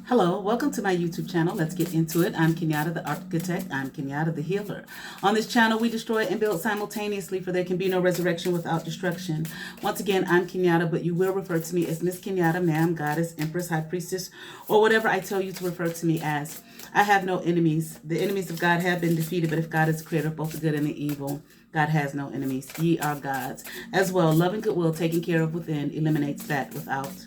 Hello, welcome to my YouTube channel. Let's get into it. I'm Kenyatta, the ArtKitech. I'm Kenyatta, the healer. On this channel, we destroy and build simultaneously, for there can be no resurrection without destruction. Once again, I'm Kenyatta, but you will refer to me as Miss Kenyatta, ma'am, goddess, empress, high priestess, or whatever I tell you to refer to me as. I have no enemies. The enemies of God have been defeated, but if God is the creator of both the good and the evil, God has no enemies. Ye are gods. As well, love and goodwill taken care of within eliminates that without.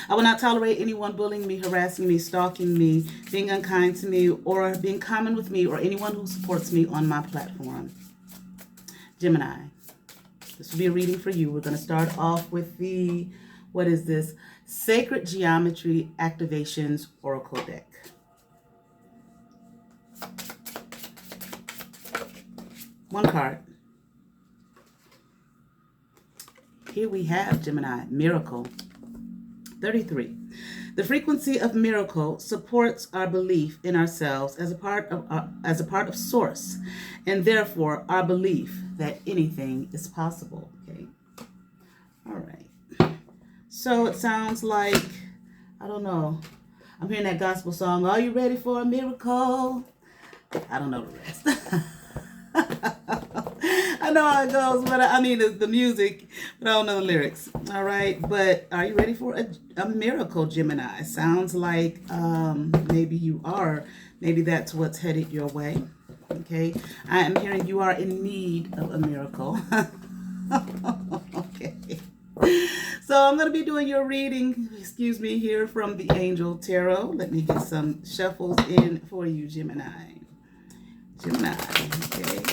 I will not tolerate anyone bullying me, harassing me, stalking me, being unkind to me, or being common with me, or anyone who supports me on my platform. Gemini. This will be a reading for you. We're going to start off with the, what is this? Sacred Geometry Activations Oracle Deck. One card. Here we have Gemini, Miracle. 33. The frequency of miracle supports our belief in ourselves as a part of source, and therefore our belief that anything is possible. Okay. All right. So it sounds like, I don't know. I'm hearing that gospel song. Are you ready for a miracle? I don't know the rest. I know how it goes, but I mean the music, but I don't know the lyrics. All right, but are you ready for a miracle, Gemini? Sounds like maybe you are. Maybe that's what's headed your way. Okay, I am hearing you are in need of a miracle. Okay, so I'm going to be doing your reading, excuse me, here from the Angel Tarot. Let me get some shuffles in for you, Gemini. Gemini, okay.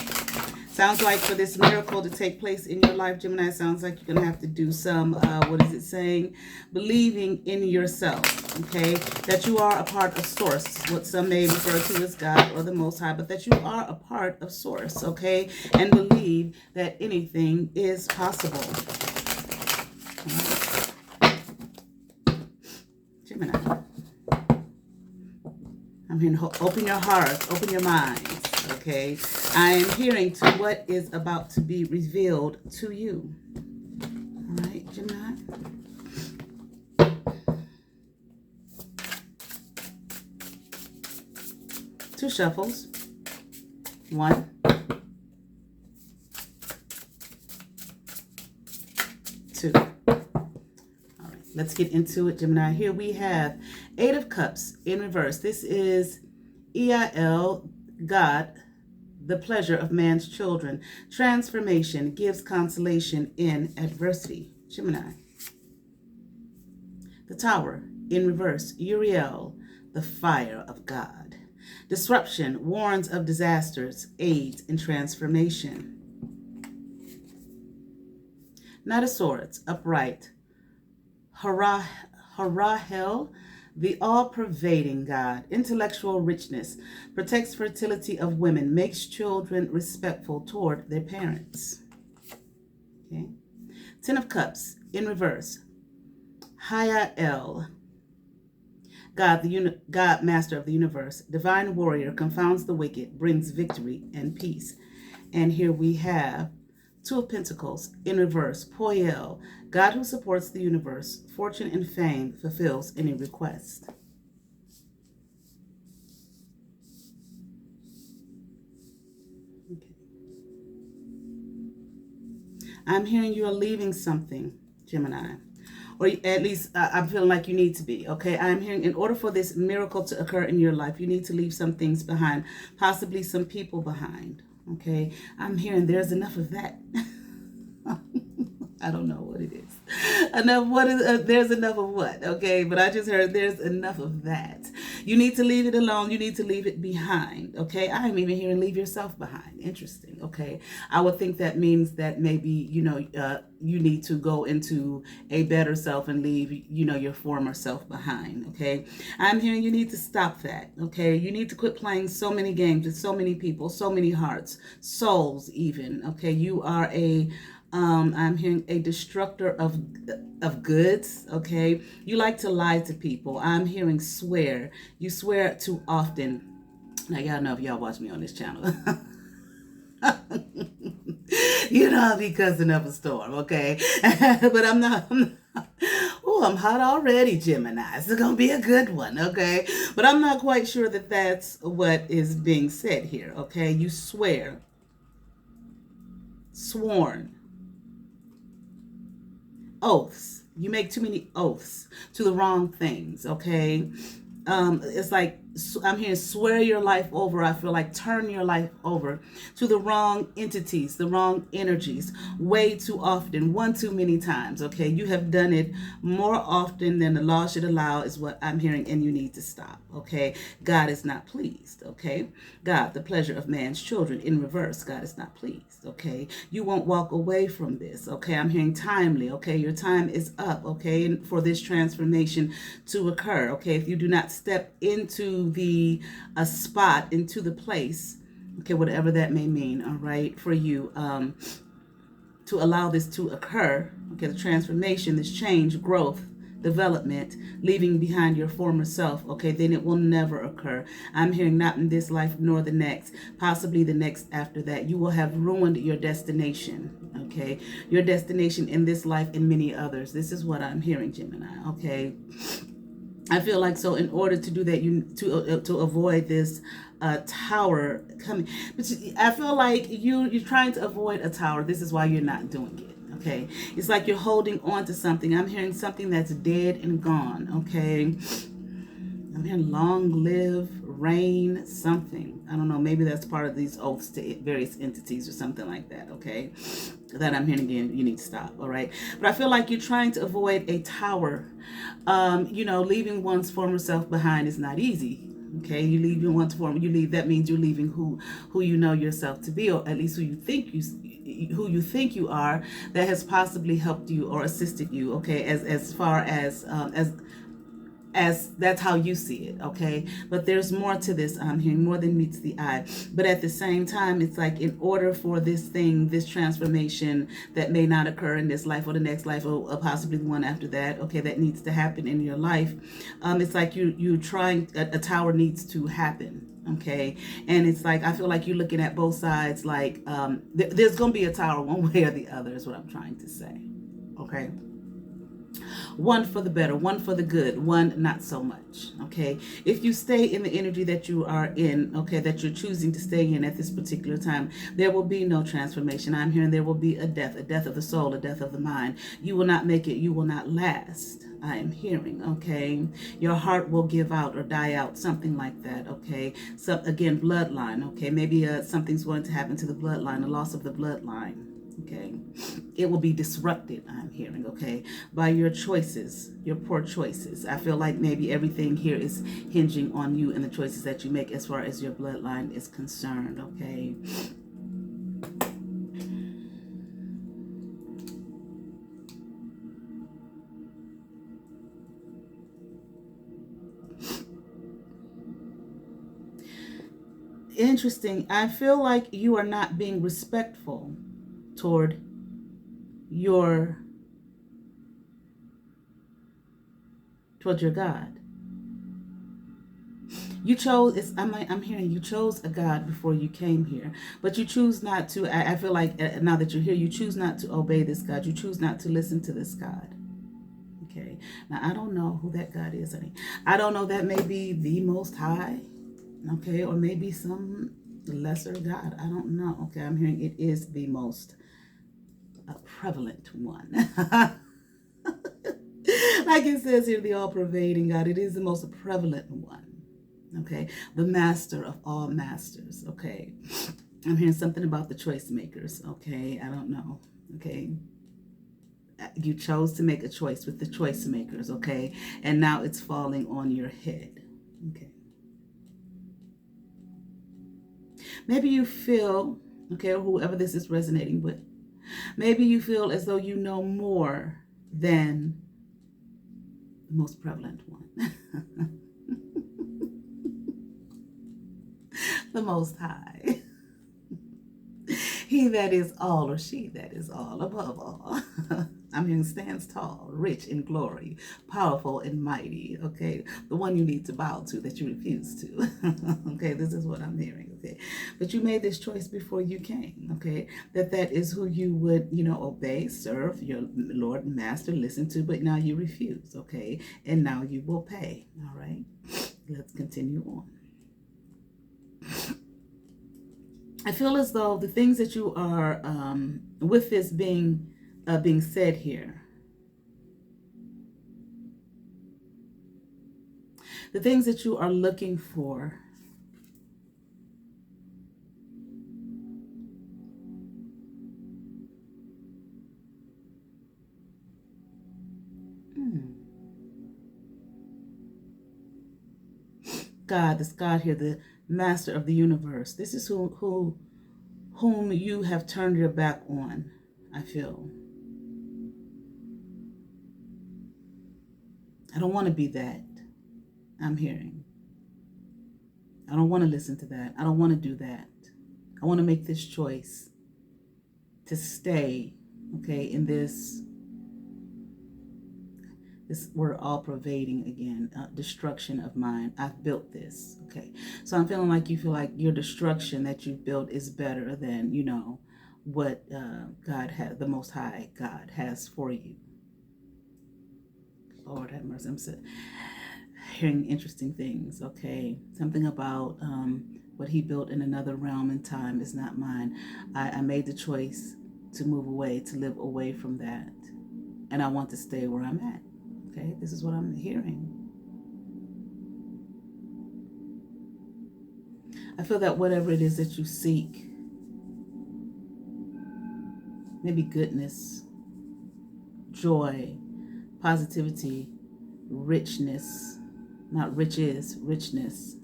Sounds like for this miracle to take place in your life, Gemini, sounds like you're going to have to do some, what is it saying? Believing in yourself, okay? That you are a part of Source, what some may refer to as God or the Most High, but that you are a part of Source, okay? And believe that anything is possible. Right. Gemini. I'm here to open your hearts, open your minds. Okay, I am hearing to what is about to be revealed to you. All right, Gemini. Two shuffles. One. Two. All right, let's get into it, Gemini. Here we have Eight of Cups in reverse. This is EIL, God, the pleasure of man's children. Transformation gives consolation in adversity. Gemini. The Tower in reverse. Uriel, the fire of God. Disruption warns of disasters, aids in transformation. Knight of Swords, upright. Harahel, the all-pervading God, intellectual richness, protects fertility of women, makes children respectful toward their parents. Okay. Ten of Cups in reverse. Hayael, God, God, master of the universe, divine warrior, confounds the wicked, brings victory and peace. And here we have Two of Pentacles in reverse. Poyel, God who supports the universe, fortune and fame, fulfills any request. Okay. I'm hearing you are leaving something, Gemini. Or at least I'm feeling like you need to be, okay? I'm hearing in order for this miracle to occur in your life, you need to leave some things behind, possibly some people behind. Okay, I'm hearing there's enough of that. I don't know what it is. Enough. What is? There's enough of what? Okay, but I just heard there's enough of that. You need to leave it alone. You need to leave it behind. Okay, I'm even hearing leave yourself behind. Interesting. Okay, I would think that means that maybe you need to go into a better self and leave your former self behind. Okay, I'm hearing you need to stop that. Okay, you need to quit playing so many games with so many people, so many hearts, souls even. Okay, you are I'm hearing a destructor of goods, okay? You like to lie to people. I'm hearing swear. You swear too often. Now, y'all know if y'all watch me on this channel. You know I'll be cussing up a storm, okay? But I'm not, I'm hot already, Gemini. It's going to be a good one, okay? But I'm not quite sure that that's what is being said here, okay? You swear, sworn, oaths. You make too many oaths to the wrong things, okay? It's like I'm hearing swear your life over. I feel like turn your life over to the wrong entities, the wrong energies, way too often, one too many times. Okay, you have done it more often than the law should allow, is what I'm hearing, and you need to stop. Okay, God is not pleased. Okay, God, the pleasure of man's children in reverse. God is not pleased. Okay, you won't walk away from this. Okay, I'm hearing timely. Okay, your time is up. Okay, for this transformation to occur. Okay, if you do not step into the spot, into the place, okay, whatever that may mean, all right, for you, to allow this to occur, okay, the transformation, this change, growth, development, leaving behind your former self, okay, then it will never occur. I'm hearing not in this life nor the next, possibly the next after that. You will have ruined your destination, okay, your destination in this life and many others. This is what I'm hearing, Gemini, okay. I feel like, so in order to do that, you to avoid this tower coming, but I feel like you're trying to avoid a tower. This is why you're not doing it. Okay, it's like you're holding on to something. I'm hearing something that's dead and gone. Okay, I'm hearing long live, reign, something. I don't know. Maybe that's part of these oaths to various entities or something like that. Okay, that I'm hearing again. You need to stop. All right, but I feel like you're trying to avoid a tower. Leaving one's former self behind is not easy. Okay, you leave your one's former. You leave. That means you're leaving who you know yourself to be, or at least who you think you are. That has possibly helped you or assisted you. Okay, as far as that's how you see it, okay? But there's more to this. I'm hearing more than meets the eye. But at the same time, it's like in order for this thing, this transformation that may not occur in this life or the next life or possibly the one after that, okay, that needs to happen in your life. It's like you trying, a tower needs to happen. Okay, and it's like I feel like you're looking at both sides. Like there's gonna be a tower one way or the other. Is what I'm trying to say. Okay. One for the better, one for the good, one not so much. Okay, if you stay in the energy that you are in, okay, that you're choosing to stay in at this particular time, there will be no transformation. I'm hearing there will be a death of the soul, a death of the mind. You will not make it. You will not last. I am hearing, okay, your heart will give out or die out, something like that. Okay, so again, bloodline. Okay, maybe something's going to happen to the bloodline, a loss of the bloodline. Okay, it will be disrupted, I'm hearing, okay, by your choices, your poor choices. I feel like maybe everything here is hinging on you and the choices that you make as far as your bloodline is concerned, okay. Interesting. I feel like you are not being respectful toward your God. You chose, I'm hearing you chose a God before you came here, but you choose not to. I feel like now that you're here, you choose not to obey this God. You choose not to listen to this God. Okay. Now, I don't know who that God is. I don't know. That may be the Most High. Okay. Or maybe some lesser God. I don't know. Okay. I'm hearing it is the most prevalent one. Like it says here, the all-pervading God. It is the most prevalent one. Okay. The master of all masters. Okay. I'm hearing something about the choice makers. Okay. I don't know. Okay. You chose to make a choice with the choice makers. Okay. And now it's falling on your head. Okay. Maybe you feel, okay, or whoever this is resonating with, maybe you feel as though you know more than the most prevalent one. The Most High. He that is all, or she that is all, above all. I'm hearing stands tall, rich in glory, powerful and mighty. Okay, the one you need to bow to that you refuse to. Okay, this is what I'm hearing. Okay, but you made this choice before you came. Okay, that is who you would, obey, serve, your Lord and Master, listen to. But now you refuse. Okay, and now you will pay. All right, let's continue on. I feel as though the things that you are, with this being said here, the things that you are looking for, God, this God here, the Master of the universe. This is whom you have turned your back on, I feel. I don't want to be that. I'm hearing. I don't want to listen to that. I don't want to do that. I want to make this choice to stay, okay, in this word all pervading again, destruction of mine. I've built this, okay. So I'm feeling like you feel like your destruction that you've built is better than, what God has, the Most High God has for you. Lord have mercy. I'm hearing interesting things, okay. Something about what he built in another realm and time is not mine. I made the choice to move away, to live away from that. And I want to stay where I'm at. Okay, this is what I'm hearing. I feel that whatever it is that you seek, maybe goodness, joy, positivity, richness, not riches, richness.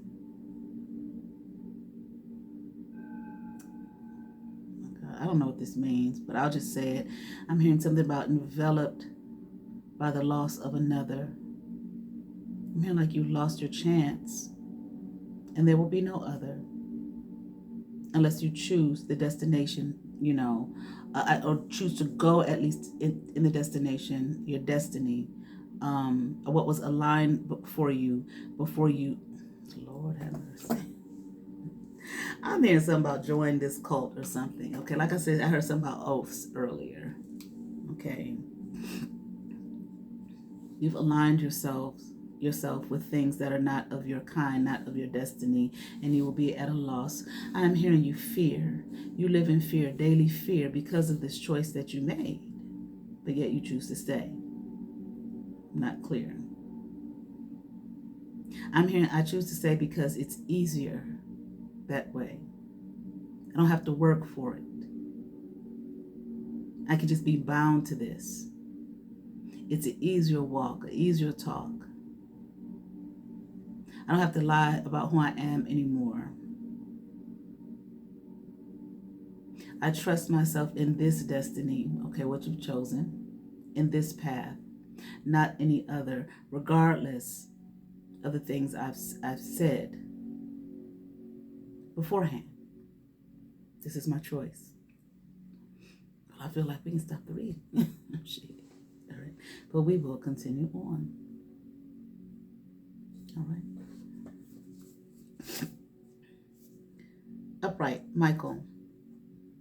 I don't know what this means, but I'll just say it. I'm hearing something about enveloped by the loss of another. I'm hearing like you lost your chance, and there will be no other unless you choose the destination, or choose to go at least in the destination, your destiny, what was aligned for you before you. Lord have mercy. I'm hearing something about joining this cult or something. Okay, like I said, I heard something about oaths earlier. Okay. You've aligned yourself with things that are not of your kind, not of your destiny, and you will be at a loss. I'm hearing you fear. You live in fear, daily fear, because of this choice that you made, but yet you choose to stay. Not clear. I'm hearing I choose to stay because it's easier that way. I don't have to work for it. I can just be bound to this. It's an easier walk, an easier talk. I don't have to lie about who I am anymore. I trust myself in this destiny, okay, what you've chosen, in this path, not any other, regardless of the things I've said beforehand. This is my choice. Well, I feel like we can stop the reading. Shit. All right. But we will continue on. All right. Upright, Michael,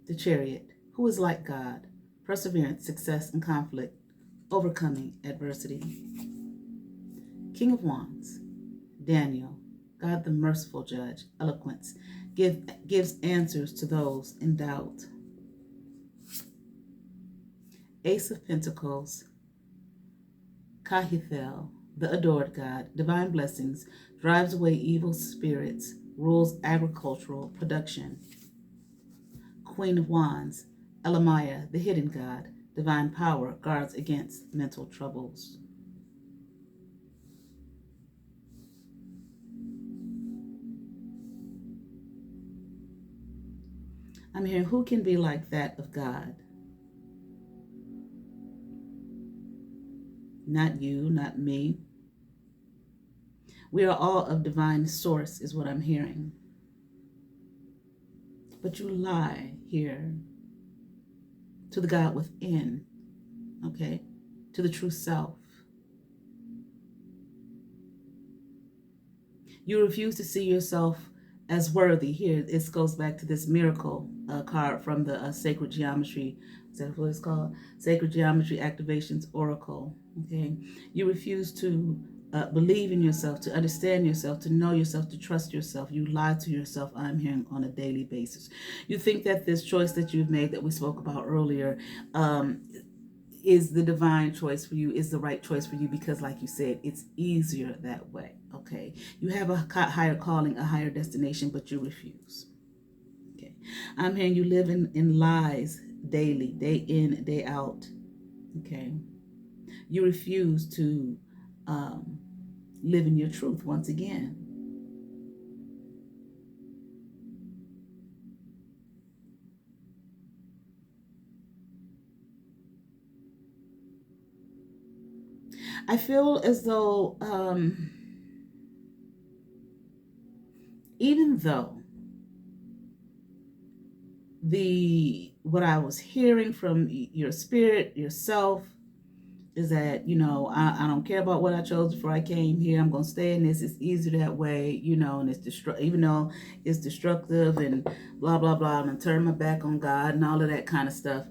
the Chariot, who is like God, perseverance, success, and conflict, overcoming adversity. King of Wands, Daniel, God the merciful judge, eloquence, gives answers to those in doubt. Ace of Pentacles, Kahithel, the adored God, divine blessings, drives away evil spirits, rules agricultural production. Queen of Wands, Elamaya, the hidden God, divine power, guards against mental troubles. I'm hearing who can be like that of God? Not you, not me. We are all of divine source is what I'm hearing. But you lie here to the God within. okay, to the true self. You refuse to see yourself as worthy. Here, this goes back to this miracle card from the Sacred Geometry. Is that what it's called? Sacred Geometry Activations Oracle. Okay, you refuse to believe in yourself, to understand yourself, to know yourself, to trust yourself. You lie to yourself, I'm hearing, on a daily basis. You think that this choice that you've made, that we spoke about earlier, is the divine choice for you, is the right choice for you, because like you said, it's easier that way. Okay, you have a higher calling, a higher destination, but you refuse. Okay, I'm hearing you live in lies daily, day in, day out. Okay, you refuse to live in your truth once again. I feel as though even though what I was hearing from your spirit, yourself, is that, I don't care about what I chose before I came here. I'm going to stay in this. It's easier that way, and it's even though it's destructive and blah, blah, blah. I'm going to turn my back on God and all of that kind of stuff.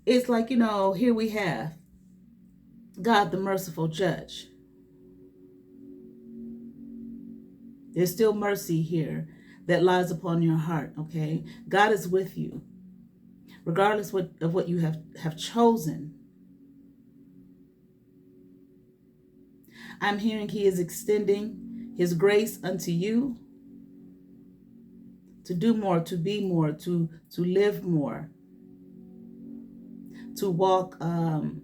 It's like, here we have God, the merciful judge. There's still mercy here that lies upon your heart, okay? God is with you, regardless of what you have chosen. I'm hearing he is extending his grace unto you to do more, to be more, to live more, to walk in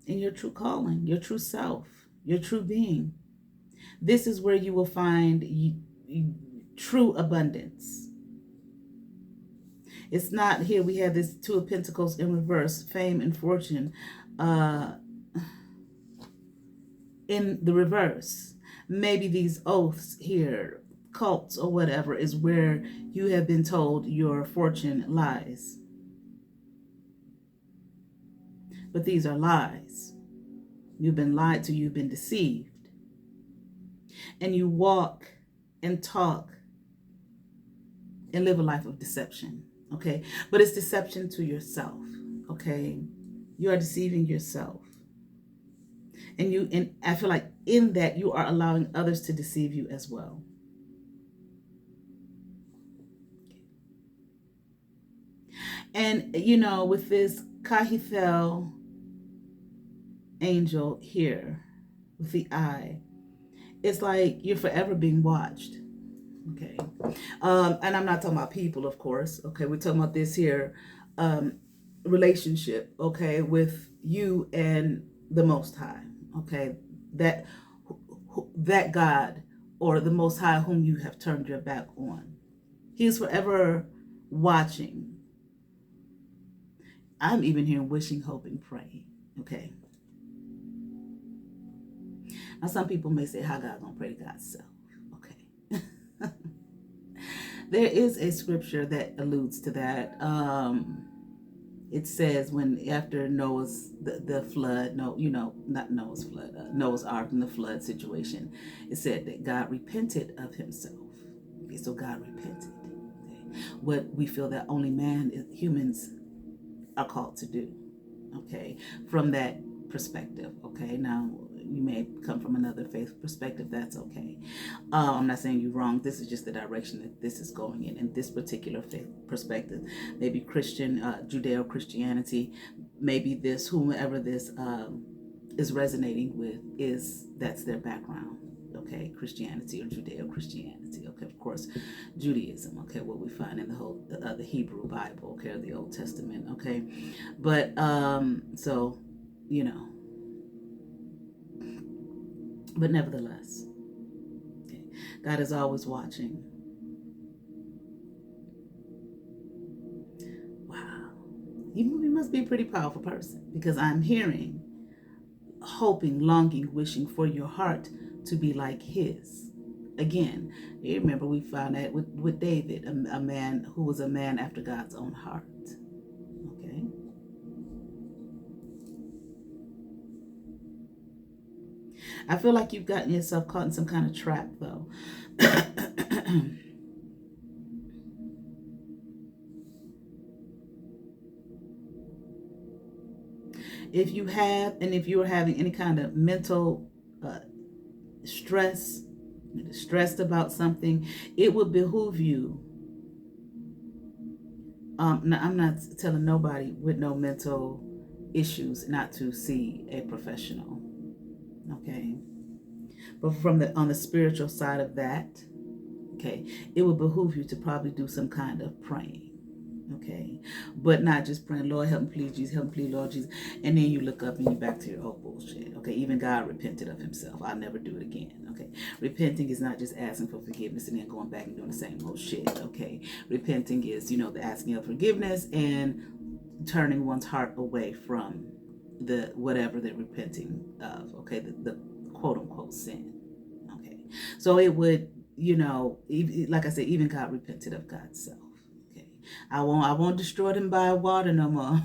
your true calling, your true self, your true being. This is where you will find true abundance. It's not here. We have this Two of Pentacles in reverse, fame and fortune in the reverse. Maybe these oaths here, cults or whatever, is where you have been told your fortune lies. But these are lies. You've been lied to, you've been deceived. And you walk and talk and live a life of deception, okay? But it's deception to yourself, okay? You are deceiving yourself. And I feel like in that you are allowing others to deceive you as well. And, with this Kahithel angel here with the eye, it's like you're forever being watched. Okay. And I'm not talking about people, of course. Okay. We're talking about this here relationship, okay, with you and the Most High. Okay. That God or the Most High whom you have turned your back on. He is forever watching. I'm even hearing wishing, hoping, praying. Okay. Now, some people may say, how God gonna pray to God's self? Okay. There is a scripture that alludes to that. It says when after Noah's the flood, not Noah's flood, Noah's Ark and the flood situation, it said that God repented of himself. Okay, so God repented. Okay. What we feel that only humans are called to do. Okay, from that perspective. Okay, now you may come from another faith perspective. That's okay. I'm not saying you're wrong. This is just the direction that this is going in this particular faith perspective. Maybe Christian, Judeo-Christianity, maybe this, whomever this is resonating with, that's their background. Okay, Christianity or Judeo-Christianity. Okay, of course, Judaism. Okay, what we find in the Hebrew Bible. Okay, or the Old Testament. Okay, but so but nevertheless, okay, God is always watching. Wow, you must be a pretty powerful person, because I'm hearing hoping, longing, wishing for your heart to be like his. Again, you remember we found that with David, a man who was a man after God's own heart. Okay. I feel like you've gotten yourself caught in some kind of trap, though. If you have, and if you are having any kind of mental stress, stressed about something, it would behoove you. Now, I'm not telling nobody with no mental issues not to see a professional, okay? But on the spiritual side of that, okay, it would behoove you to probably do some kind of praying. Okay, but not just praying, Lord, help me, please, Jesus, help me, please, Lord Jesus, and then you look up and you back to your old bullshit. Okay, even God repented of himself. I'll never do it again. Okay, repenting is not just asking for forgiveness and then going back and doing the same old shit. Okay, repenting is, the asking of forgiveness and turning one's heart away from the whatever they're repenting of. Okay, the quote unquote sin. Okay, so it would, like I said, even God repented of God's self. I won't destroy them by water no more.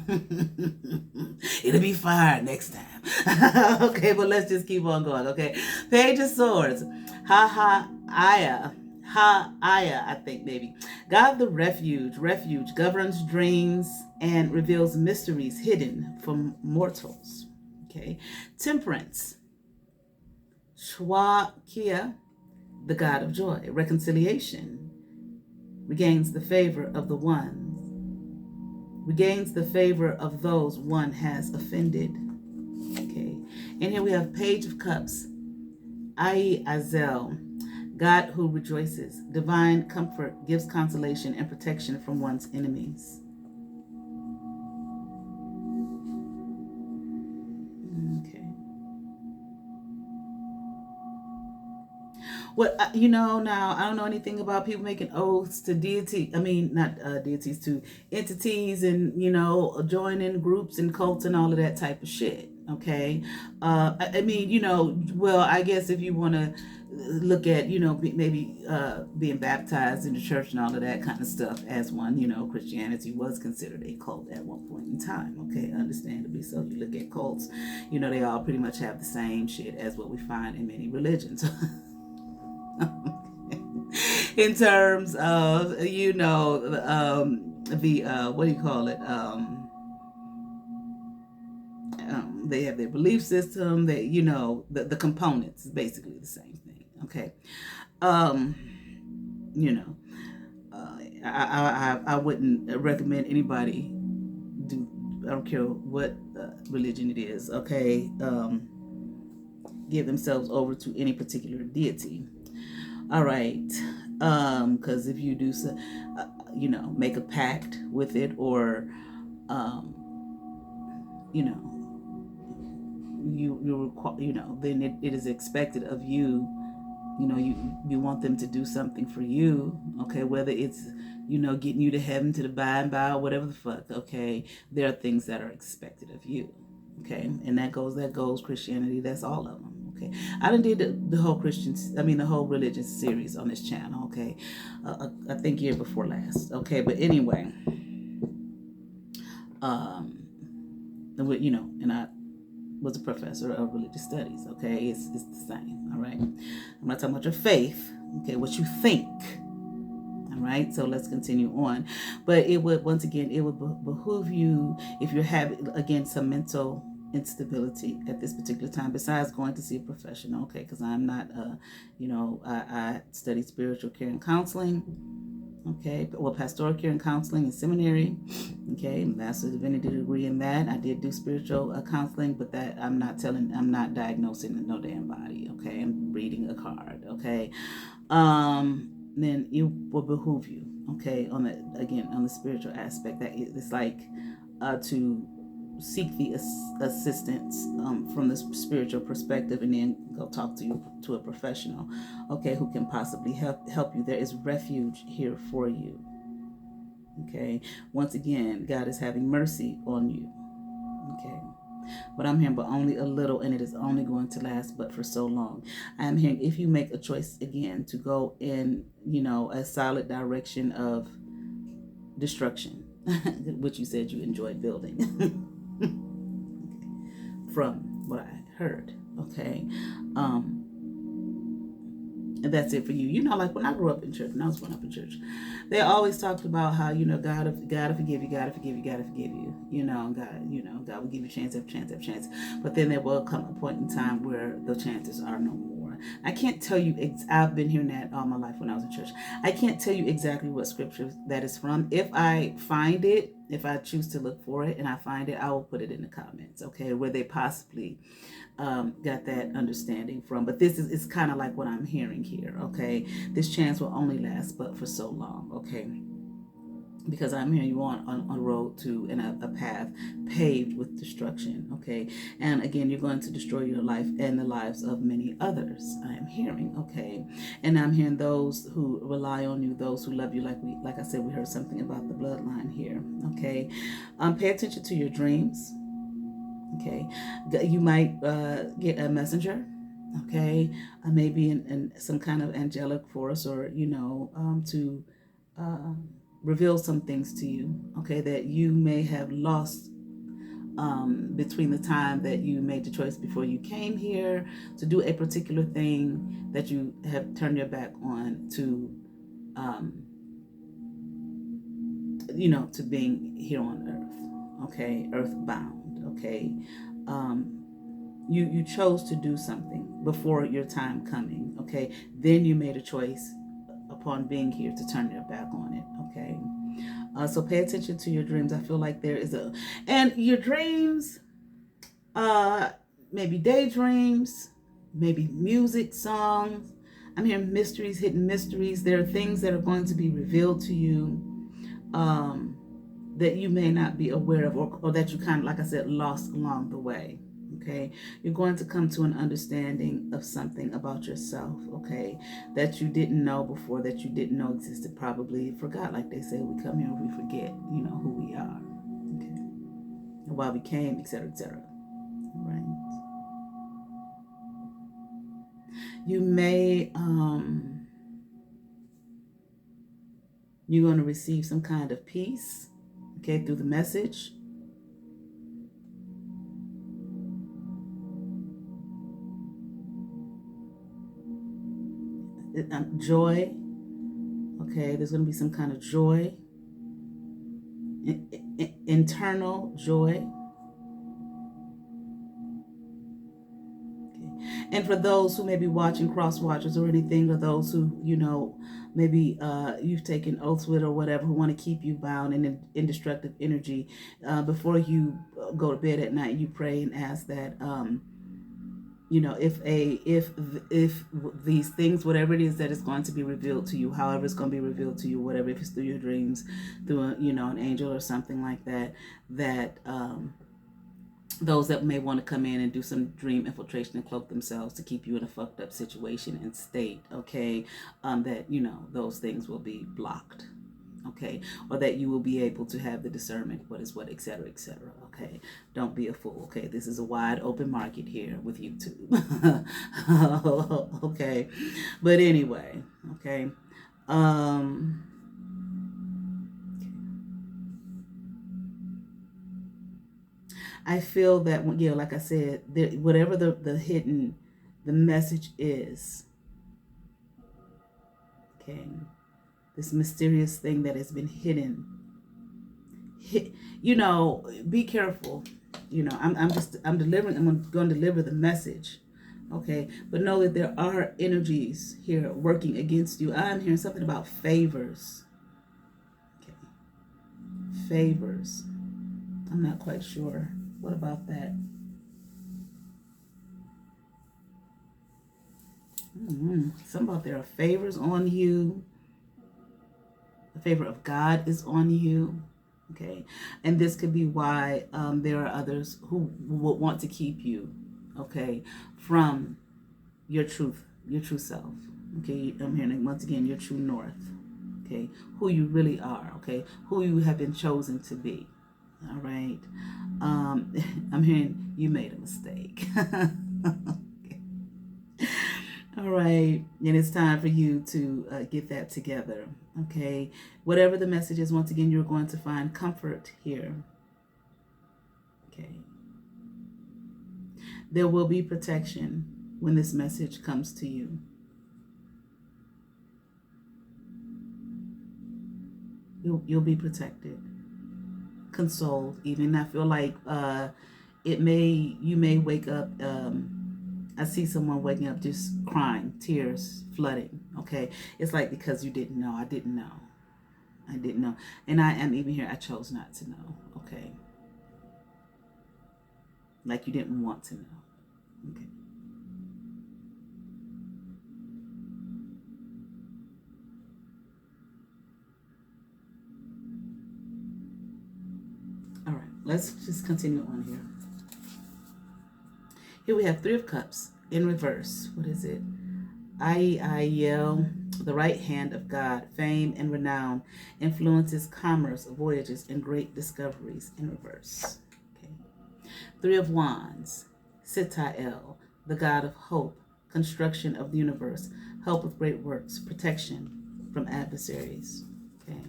It'll be fire next time. Okay, but let's just keep on going. Okay, Page of Swords. Ha-ha-aya, I think maybe. God the refuge governs dreams and reveals mysteries hidden from mortals. Okay, Temperance. Shwakia, the God of joy. Reconciliation. Regains the favor of the ones. Regains the favor of those one has offended. Okay. And here we have Page of Cups. Ai Azel. God who rejoices. Divine comfort gives consolation and protection from one's enemies. Okay. What, now I don't know anything about people making oaths to deity. I mean, not deities, to entities, and joining groups and cults and all of that type of shit. Okay, I mean, well, I guess if you want to look at, maybe being baptized in the church and all of that kind of stuff as one, Christianity was considered a cult at one point in time. Okay, understandably so. You look at cults, they all pretty much have the same shit as what we find in many religions. In terms of, what do you call it? They have their belief system. They, the components is basically the same thing. Okay, I wouldn't recommend anybody do. I don't care what religion it is. Okay, give themselves over to any particular deity. All right, because if you do, make a pact with it, or, then it is expected of you. You want them to do something for you. Okay, whether it's getting you to heaven, to the by and by, or whatever the fuck. Okay, there are things that are expected of you. Okay, and that goes Christianity. That's all of them. Okay, I done did the whole the whole religion series on this channel. Okay, I think year before last. Okay, but anyway, and I was a professor of religious studies. Okay, it's the same. All right, I'm not talking about your faith. Okay, what you think. All right, so let's continue on. But it would behoove you, if you're having, again, some mental instability at this particular time, besides going to see a professional. Okay, because I'm not I studied spiritual care and counseling. Okay, well, pastoral care and counseling in seminary. Okay, master's divinity degree in that. I did do spiritual counseling, but that I'm not diagnosing no damn body. Okay, I'm reading a card. Okay, then it will behoove you. Okay, on the spiritual aspect, that it's like to seek the assistance from the spiritual perspective, and then go talk to a professional, okay, who can possibly help you. There is refuge here for you. Okay, once again, God is having mercy on you. Okay, but I'm hearing, but only a little, and it is only going to last but for so long. I'm hearing, if you make a choice again to go in a solid direction of destruction, which you said you enjoyed building. From what I heard, okay, And that's it for you. You know, like when I grew up in church, when I was growing up in church, they always talked about how, you know, God to forgive you, God to forgive you, God to forgive you. You know, God will give you chance after chance after chance. But then there will come a point in time where the chances are no more. I can't tell you, I've been hearing that all my life when I was in church. I can't tell you exactly what scripture that is from. If I find it, if I choose to look for it and I find it, I will put it in the comments, okay, where they possibly got that understanding from. But this is kind of like what I'm hearing here, okay? This chance will only last but for so long, okay? Because I'm hearing you on a road to and a path paved with destruction, okay? And again, you're going to destroy your life and the lives of many others, I am hearing, okay? And I'm hearing those who rely on you, those who love you, like I said, we heard something about the bloodline here, okay? Pay attention to your dreams. Okay, you might get a messenger, okay, maybe in some kind of angelic force, or you know, to reveal some things to you, okay, that you may have lost between the time that you made the choice before you came here to do a particular thing that you have turned your back on to, you know, to being here on earth, okay, earthbound. Okay, you chose to do something before your time coming. Okay, then you made a choice upon being here to turn your back on it. Okay, so pay attention to your dreams. I feel like there is and your dreams, maybe daydreams, maybe music, songs. I'm hearing mysteries, hidden mysteries. There are things that are going to be revealed to you. That you may not be aware of, or that you kind of, like I said, lost along the way, okay? You're going to come to an understanding of something about yourself, okay, that you didn't know before, that you didn't know existed, probably forgot, like they say, we come here and we forget, you know, who we are, okay, and why we came, etc., etc., right? You may, you're going to receive some kind of peace, okay, through the message. Joy, okay, there's going to be some kind of joy, internal joy. Okay. And for those who may be watching cross watchers or anything, or those who, you know, maybe you've taken oaths with or whatever, who want to keep you bound in indestructive energy, before you go to bed at night, you pray and ask that, you know, if these things, whatever it is that is going to be revealed to you, however it's going to be revealed to you, whatever, if it's through your dreams, through a, you know, an angel or something like that, that those that may want to come in and do some dream infiltration and cloak themselves to keep you in a fucked up situation and state, okay, that, you know, those things will be blocked, okay, or that you will be able to have the discernment, what is what, etc., etc., okay. Don't be a fool, okay. This is a wide open market here with YouTube. Okay, but anyway, okay. I feel that, you know, like I said, whatever the hidden, the message is, okay, this mysterious thing that has been hidden, you know, be careful. You know, I'm going to deliver the message, okay, but know that there are energies here working against you. I'm hearing something about favors, okay, favors. I'm not quite sure. What about that? Something about there are favors on you. The favor of God is on you. Okay. And this could be why there are others who will want to keep you, okay, from your true self. Okay. I'm hearing once again your true north. Okay. Who you really are. Okay. Who you have been chosen to be. All right. I'm hearing you made a mistake. Okay. All right. And it's time for you to get that together. Okay. Whatever the message is, once again, you're going to find comfort here. Okay. There will be protection. when this message comes to you. You'll be protected, consoled. Even I feel like you may wake up. I see someone waking up just crying, tears flooding. Okay, it's like because you didn't know. I didn't know. I didn't know, and I am even here. I chose not to know. Okay, like you didn't want to know. Okay. All right, let's just continue on here. Here we have Three of Cups in reverse. What is it? Aiel, the right hand of God, fame and renown, influences commerce, voyages, and great discoveries in reverse. Okay. Three of Wands, Sitael, the God of hope, construction of the universe, help with great works, protection from adversaries. Okay.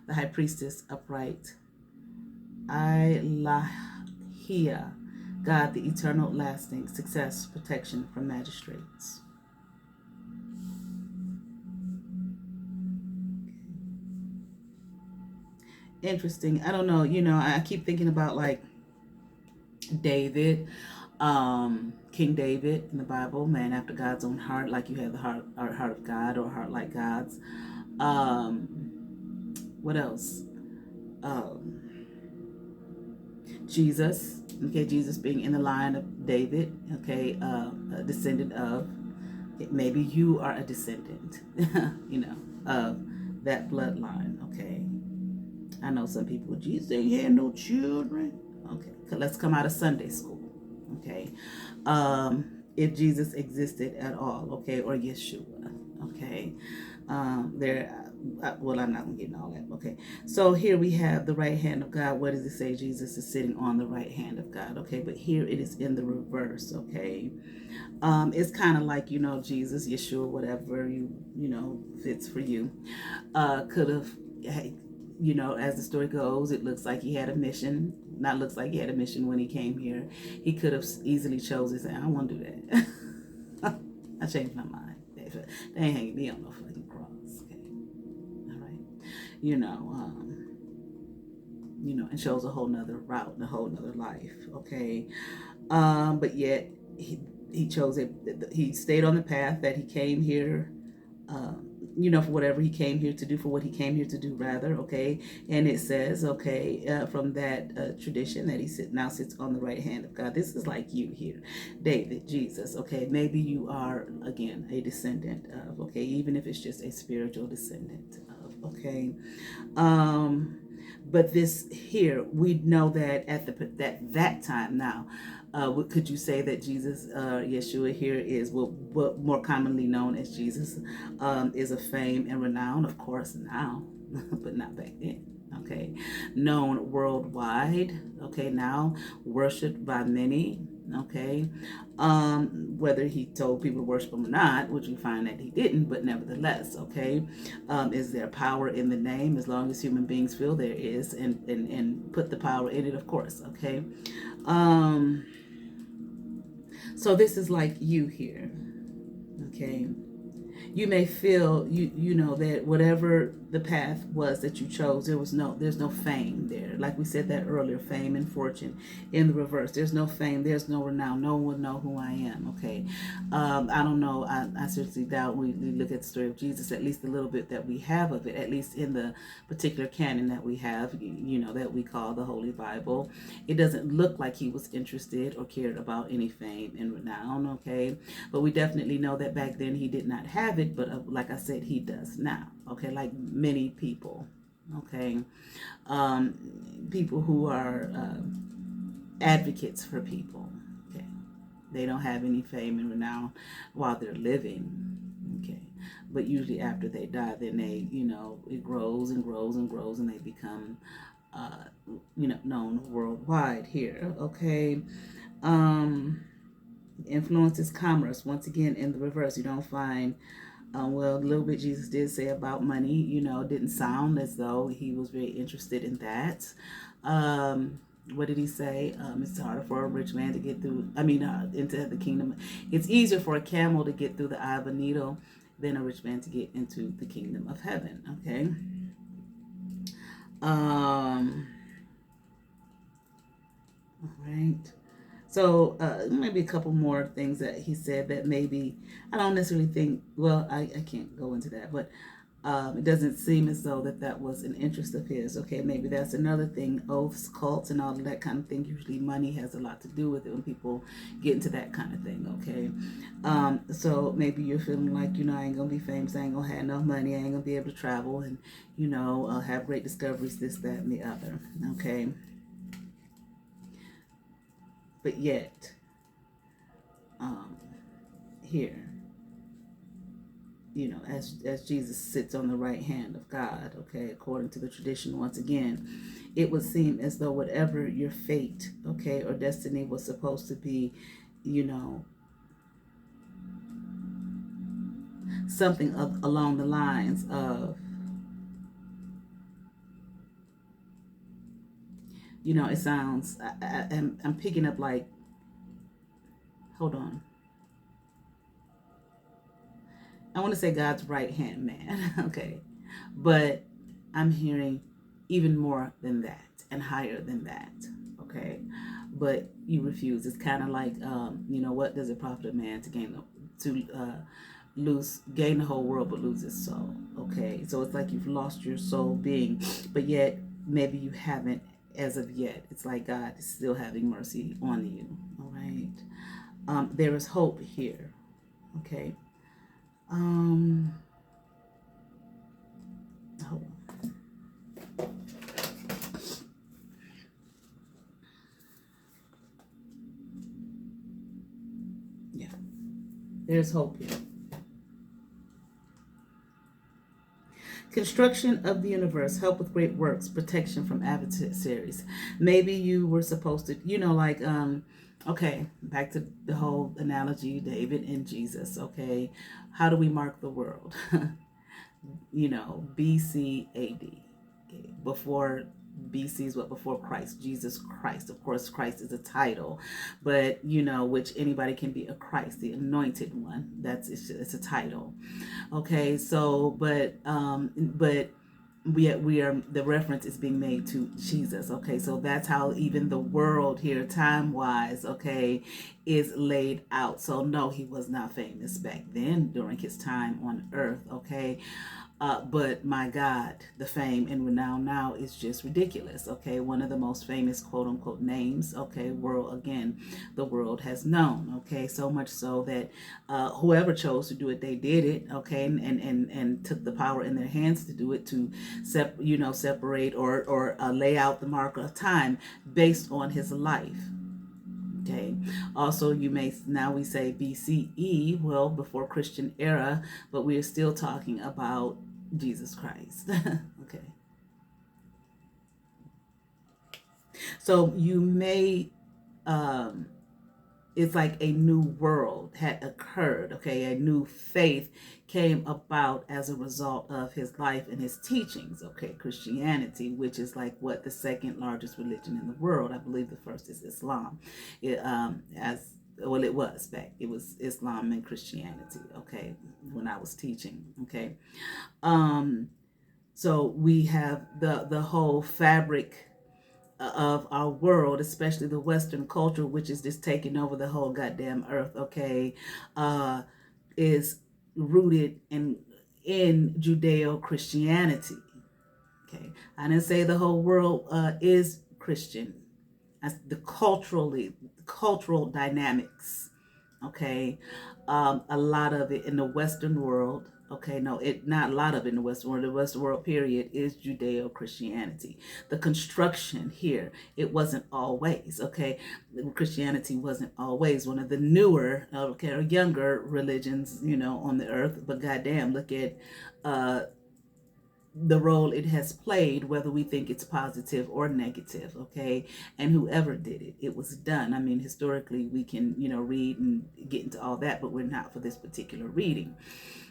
The High Priestess, upright, Ilahia, God, the eternal, lasting, success, protection from magistrates. Interesting. I don't know. I keep thinking about like David, King David in the Bible, man after God's own heart. Like you have the heart of God or heart like God's. What else? Jesus. Okay, Jesus being in the line of David. Okay, a descendant of. Maybe you are a descendant. Of that bloodline. Okay. I know some people, Jesus ain't had no children. Okay, let's come out of Sunday school. Okay, if Jesus existed at all, okay, or Yeshua, okay, well, I'm not gonna get into all that. Okay, so here we have the right hand of God. What does it say? Jesus is sitting on the right hand of God. Okay, but here it is in the reverse. Okay, it's kind of like Jesus, Yeshua, whatever fits for you. Could have. As the story goes, it looks like he had a mission. Not looks like he had a mission when he came here. He could have easily chosen to say, I don't want to do that. I changed my mind. They ain't hanging me on no fucking cross. Okay. All right. And chose a whole nother route and a whole nother life. Okay. But yet he chose it. He stayed on the path that he came here for whatever he came here to do, for what he came here to do, rather, okay? And it says, okay, from that tradition that he now sits on the right hand of God. This is like you here, David, Jesus, okay? Maybe you are, again, a descendant of, okay? Even if it's just a spiritual descendant of, okay? But this here, we know that at that time now, could you say that Jesus, Yeshua here is what more commonly known as Jesus, is of fame and renown? Of course now, but not back then. Okay, known worldwide. Okay, now worshipped by many. Okay, whether he told people to worship him or not, which we find that he didn't, but nevertheless, okay, is there power in the name? As long as human beings feel there is, and put the power in it, of course. Okay, so this is like you here. Okay, you may feel you know that whatever the path was that you chose, there's no fame there. Like we said that earlier, fame and fortune in the reverse. There's no fame, there's no renown. No one will know who I am. Okay, I don't know. I seriously doubt we look at the story of Jesus, at least a little bit that we have of it, at least in the particular canon that we have, that we call the Holy Bible. It doesn't look like he was interested or cared about any fame and renown. Okay, but we definitely know that back then he did not have it, but like I said, he does now. Okay, like many people. Okay, people who are advocates for people. Okay, they don't have any fame and renown while they're living. Okay, but usually after they die, then they, it grows and grows and grows, and they become, known worldwide here. Okay. Influences commerce, once again in the reverse. You don't find well, a little bit Jesus did say about money, didn't sound as though he was very interested in that. what did he say? It's harder for a rich man to get through, into the kingdom. It's easier for a camel to get through the eye of a needle than a rich man to get into the kingdom of heaven. Okay. All right. So maybe a couple more things that he said that maybe I don't necessarily think. Well, I can't go into that, but it doesn't seem as though that was an interest of his. Okay, maybe that's another thing. Oaths, cults, and all of that kind of thing. Usually, money has a lot to do with it when people get into that kind of thing. Okay, so maybe you're feeling like I ain't gonna be famous. I ain't gonna have enough money. I ain't gonna be able to travel and have great discoveries. This, that, and the other. Okay. But yet, here, as Jesus sits on the right hand of God, okay, according to the tradition, once again, it would seem as though whatever your fate, okay, or destiny was supposed to be, something along the lines of, it sounds, I'm picking up like, hold on. I want to say God's right hand man, okay, but I'm hearing even more than that and higher than that, okay, but you refuse. It's kind of like, what does it profit a man to gain gain the whole world but lose his soul? Okay, so it's like you've lost your soul being, but yet maybe you haven't as of yet. It's like God is still having mercy on you. All right, there is hope here. Okay. Hold on. Yeah, there's hope here. Construction of the universe, help with great works, protection from adversaries. Maybe you were supposed to, okay, back to the whole analogy, David and Jesus, okay? How do we mark the world? BC AD, okay? Before BC is what? Before Christ, Jesus Christ. Of course, Christ is a title, but which anybody can be a Christ, the anointed one. It's a title. Okay, so but we are, the reference is being made to Jesus. Okay, so that's how even the world here, time wise, okay, is laid out. So no, he was not famous back then during his time on earth. Okay, but my God, the fame and renown now is just ridiculous. Okay, one of the most famous quote unquote names. Okay, the world has known. Okay, so much so that whoever chose to do it, they did it. Okay, and took the power in their hands to do it, to separate or lay out the marker of time based on his life. Okay. Also, now we say BCE, well, before Christian era, but we are still talking about Jesus Christ. Okay. So you may, it's like a new world had occurred. Okay. A new faith came about as a result of his life and his teachings. Okay. Christianity, which is like what, the second largest religion in the world. I believe the first is Islam. It was back. It was Islam and Christianity. Okay. When I was teaching. Okay. So we have the whole fabric of our world, especially the Western culture, which is just taking over the whole goddamn earth, okay, is rooted in Judeo-Christianity. Okay, I didn't say the whole world is Christian. That's the cultural dynamics. Okay, a lot of it in the Western world. Okay, no, not a lot of it in the Western world. The Western world, period, is Judeo-Christianity. The construction here, it wasn't always, okay? Christianity wasn't always one of the newer, okay, or younger religions, on the earth. But goddamn, look at the role it has played, whether we think it's positive or negative, okay? And whoever did it, it was done. I mean, historically, we can, read and get into all that, but we're not for this particular reading.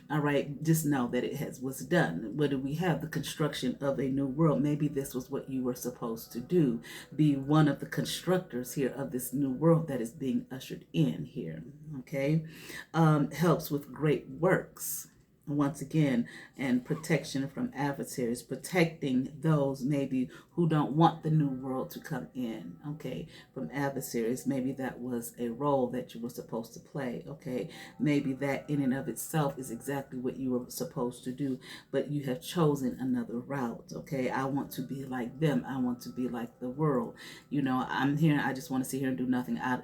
All right, just know that it was done. What do we have? The construction of a new world. Maybe this was what you were supposed to do, be one of the constructors here of this new world that is being ushered in here, okay? Helps with great works, once again, and protection from adversaries, protecting those maybe who don't want the new world to come in, okay, from adversaries. Maybe that was a role that you were supposed to play, okay? Maybe that in and of itself is exactly what you were supposed to do, but you have chosen another route, okay? I want to be like them. I want to be like the world. I'm here, I just want to sit here and do nothing. I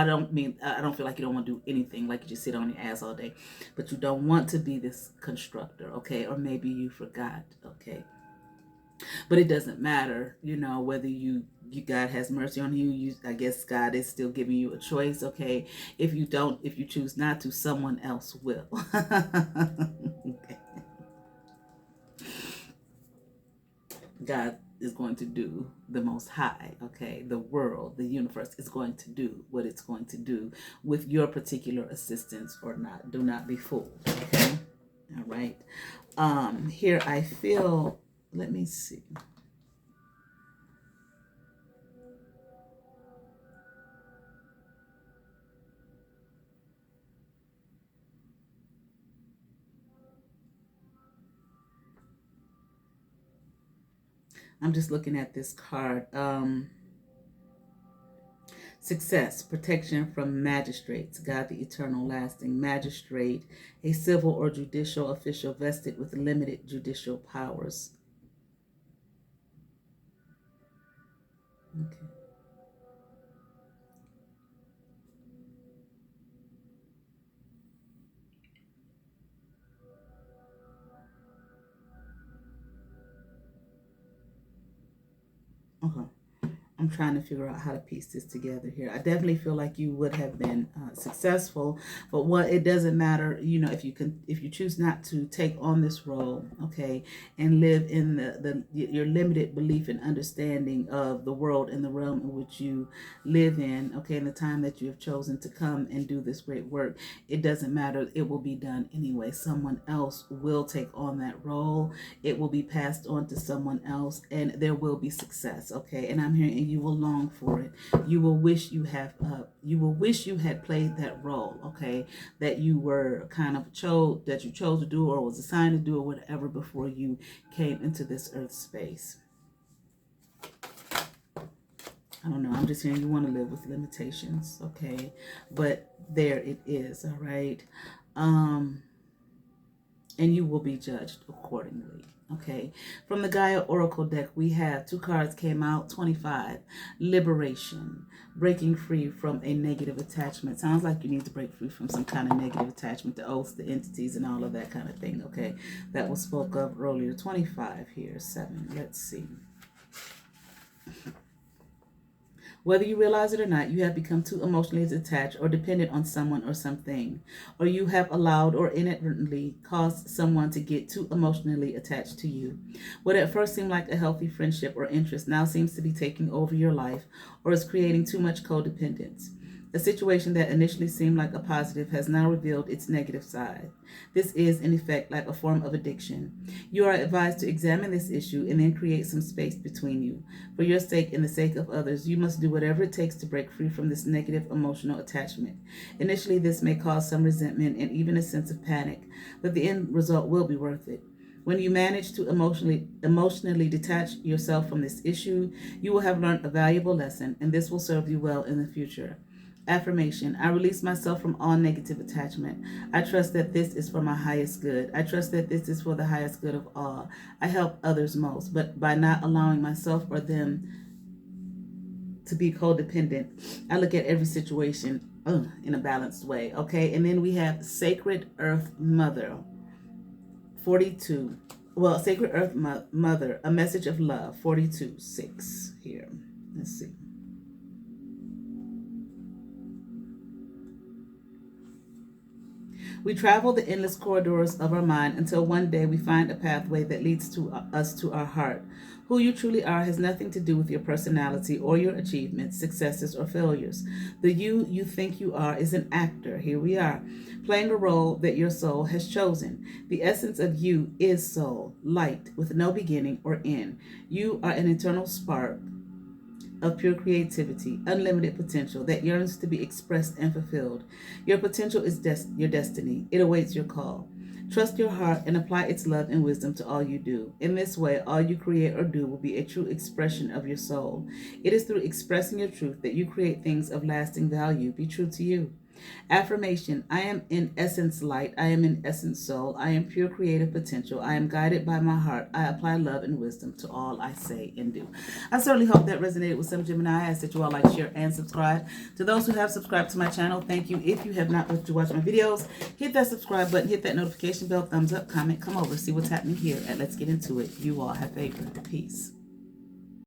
don't feel like you don't want to do anything, like you just sit on your ass all day, but you don't want to be this constructor, okay? Or maybe you forgot, okay? But it doesn't matter, whether you God has mercy on you. I guess God is still giving you a choice, okay? If you choose not to, someone else will. Okay. God is going to do the Most High, okay? The world, the universe is going to do what it's going to do with your particular assistance or not. Do not be fooled, okay? All right. Here I feel, let me see. I'm just looking at this card. Success, protection from magistrates, God the eternal lasting magistrate, a civil or judicial official vested with limited judicial powers. Okay. Okay. I'm trying to figure out how to piece this together here. I definitely feel like you would have been successful, but it doesn't matter, if you choose not to take on this role, okay, and live in your limited belief and understanding of the world and the realm in which you live in, okay, in the time that you have chosen to come and do this great work, it doesn't matter. It will be done anyway. Someone else will take on that role. It will be passed on to someone else, and there will be success, okay? And I'm hearing you will long for it. You will wish you had played that role, okay, that you were chose to do or was assigned to do or whatever before you came into this earth space. I don't know. I'm just hearing you want to live with limitations, okay? But there it is, all right? And you will be judged accordingly. Okay, from the Gaia Oracle deck, we have 2 cards came out, 25, Liberation, breaking free from a negative attachment. Sounds like you need to break free from some kind of negative attachment, the oaths, the entities, and all of that kind of thing, okay? That was spoke of earlier. 25 here, 7, let's see. Whether you realize it or not, you have become too emotionally attached or dependent on someone or something, or you have allowed or inadvertently caused someone to get too emotionally attached to you. What at first seemed like a healthy friendship or interest now seems to be taking over your life or is creating too much codependence. A situation that initially seemed like a positive has now revealed its negative side. This is, in effect, like a form of addiction. You are advised to examine this issue and then create some space between you. For your sake and the sake of others, you must do whatever it takes to break free from this negative emotional attachment. Initially, this may cause some resentment and even a sense of panic, but the end result will be worth it. When you manage to emotionally detach yourself from this issue, you will have learned a valuable lesson, and this will serve you well in the future. Affirmation: I release myself from all negative attachment. I trust that this is for my highest good. I trust that this is for the highest good of all. I help others most, but by not allowing myself or them to be codependent, I look at every situation in a balanced way, okay? And then we have Sacred Earth Mother, 42. Well, Sacred Earth Mother, a message of love, 42:6 here. Let's see. We travel the endless corridors of our mind until one day we find a pathway that leads to us to our heart. Who you truly are has nothing to do with your personality or your achievements, successes, or failures. The you think you are is an actor. Here we are, playing a role that your soul has chosen. The essence of you is soul, light, with no beginning or end. You are an eternal spark of pure creativity, unlimited potential that yearns to be expressed and fulfilled. Your potential is your destiny. It awaits your call. Trust your heart and apply its love and wisdom to all you do. In this way, all you create or do will be a true expression of your soul. It is through expressing your truth that you create things of lasting value. Be true to you. Affirmation: I am in essence light. I am in essence soul. I am pure creative potential. I am guided by my heart. I apply love and wisdom to all I say and do. I certainly hope that resonated with some Gemini. I ask that you all like, share, and subscribe. To those who have subscribed to my channel, thank you. If you have not watched my videos, hit that subscribe button, hit that notification bell, thumbs up, comment, come over, see what's happening here at Let's Get Into It. You all have favor. Peace.